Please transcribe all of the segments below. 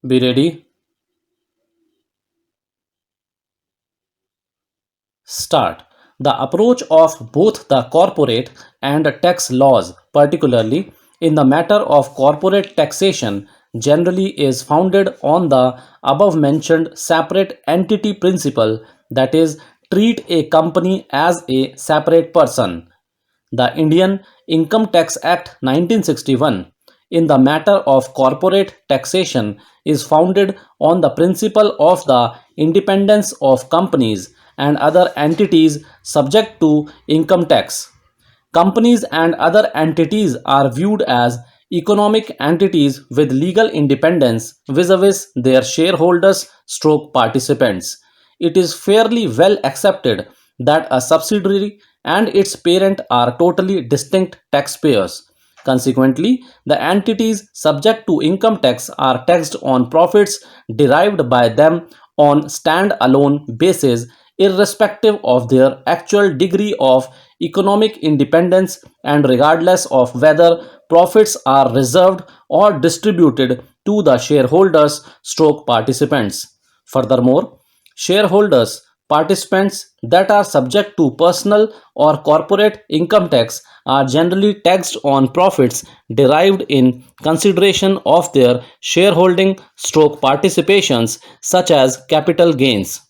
Be ready. Start. The approach of both the corporate and tax laws, particularly in the matter of corporate taxation, generally is founded on the above mentioned separate entity principle, that is, treat a company as a separate person. The Indian Income Tax Act 1961, in the matter of corporate taxation, is founded on the principle of the independence of companies and other entities subject to income tax. Companies and other entities are viewed as economic entities with legal independence vis-a-vis their shareholders stroke participants. It is fairly well accepted that a subsidiary and its parent are totally distinct taxpayers. Consequently, the entities subject to income tax are taxed on profits derived by them on stand-alone basis, irrespective of their actual degree of economic independence and regardless of whether profits are reserved or distributed to the shareholders stroke participants. Furthermore, shareholders participants that are subject to personal or corporate income tax are generally taxed on profits derived in consideration of their shareholding stroke participations such as capital gains.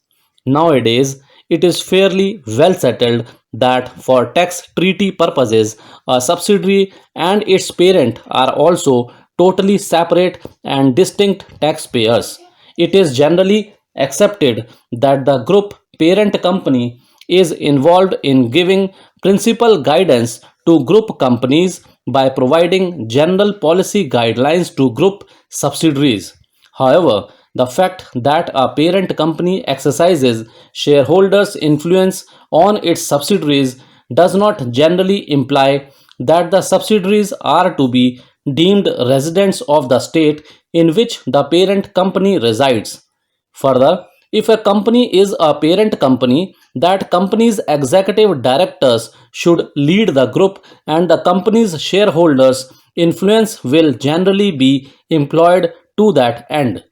Nowadays, it is fairly well settled that for tax treaty purposes, a subsidiary and its parent are also totally separate and distinct taxpayers. It is generally accepted that the group parent company is involved in giving principal guidance to group companies by providing general policy guidelines to group subsidiaries. However, the fact that a parent company exercises shareholders' influence on its subsidiaries does not generally imply that the subsidiaries are to be deemed residents of the state in which the parent company resides. Further, if a company is a parent company, that company's executive directors should lead the group and the company's shareholders' influence will generally be employed to that end.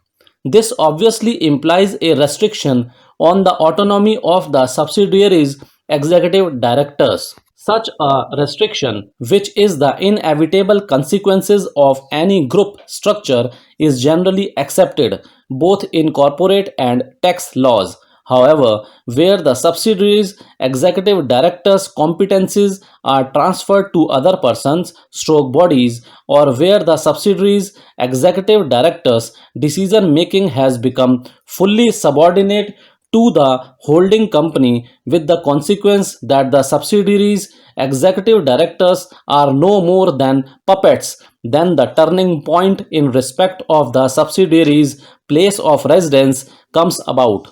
This obviously implies a restriction on the autonomy of the subsidiaries' executive directors. Such a restriction, which is the inevitable consequences of any group structure, is generally accepted both in corporate and tax laws. However, where the subsidiaries' executive directors' competencies are transferred to other persons, stroke bodies, or where the subsidiaries' executive directors' decision making has become fully subordinate to the holding company, with the consequence that the subsidiaries' executive directors are no more than puppets, then the turning point in respect of the subsidiaries' place of residence comes about.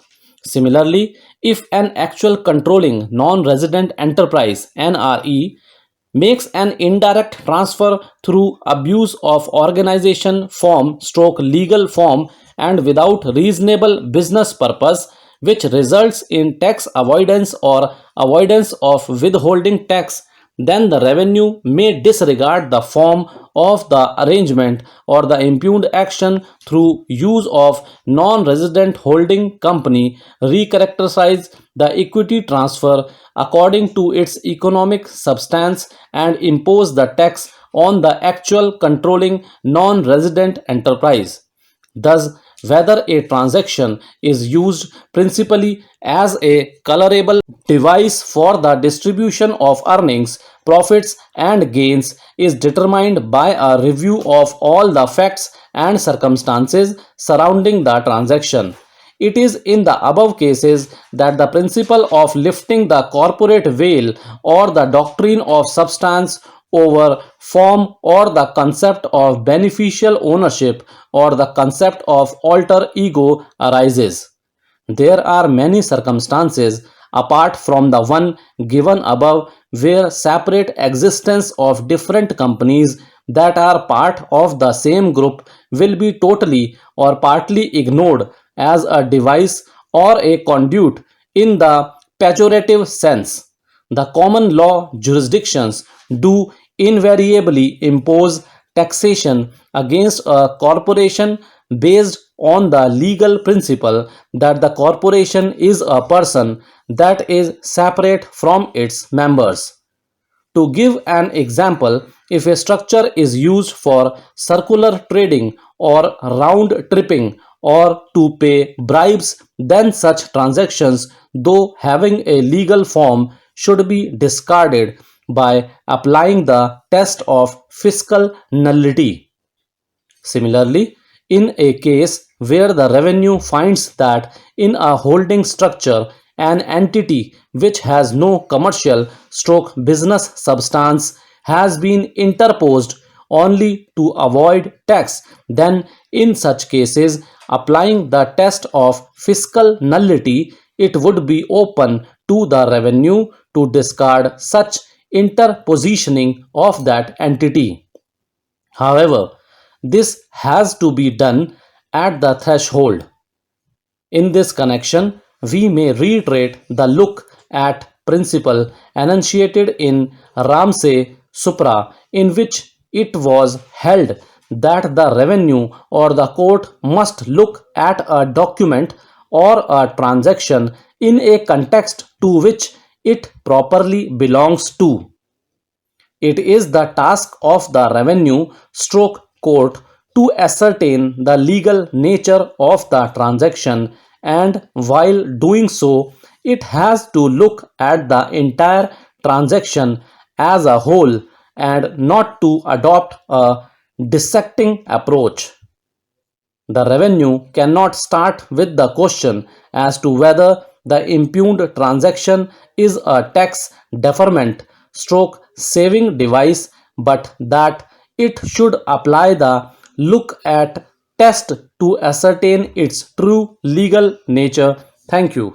Similarly, if an actual controlling non-resident enterprise (NRE) makes an indirect transfer through abuse of organization form stroke legal form and without reasonable business purpose, which results in tax avoidance or avoidance of withholding tax, then the revenue may disregard the form of the arrangement or the impugned action through use of non-resident holding company recharacterize the equity transfer according to its economic substance and impose the tax on the actual controlling non-resident enterprise. Thus, whether a transaction is used principally as a colorable device for the distribution of earnings, profits, and gains is determined by a review of all the facts and circumstances surrounding the transaction. It is in the above cases that the principle of lifting the corporate veil or the doctrine of substance over form or the concept of beneficial ownership or the concept of alter ego arises. There are many circumstances apart from the one given above where separate existence of different companies that are part of the same group will be totally or partly ignored as a device or a conduit in the pejorative sense. The common law jurisdictions do invariably impose taxation against a corporation based on the legal principle that the corporation is a person that is separate from its members. To give an example, if a structure is used for circular trading or round tripping or to pay bribes, then such transactions, though having a legal form, should be discarded by applying the test of fiscal nullity. Similarly, in a case where the revenue finds that in a holding structure an entity which has no commercial stroke business substance has been interposed only to avoid tax, then in such cases applying the test of fiscal nullity, it would be open to the revenue to discard such interpositioning of that entity. However, this has to be done at the threshold. In this connection, we may reiterate the look at principle enunciated in Ramsay Supra, in which it was held that the revenue or the court must look at a document or a transaction in a context to which it properly belongs to. It is the task of the revenue stroke court to ascertain the legal nature of the transaction, and while doing so, it has to look at the entire transaction as a whole and not to adopt a dissecting approach. The revenue cannot start with the question as to whether the impugned transaction is a tax deferment stroke saving device, but that it should apply the look at test to ascertain its true legal nature. Thank you.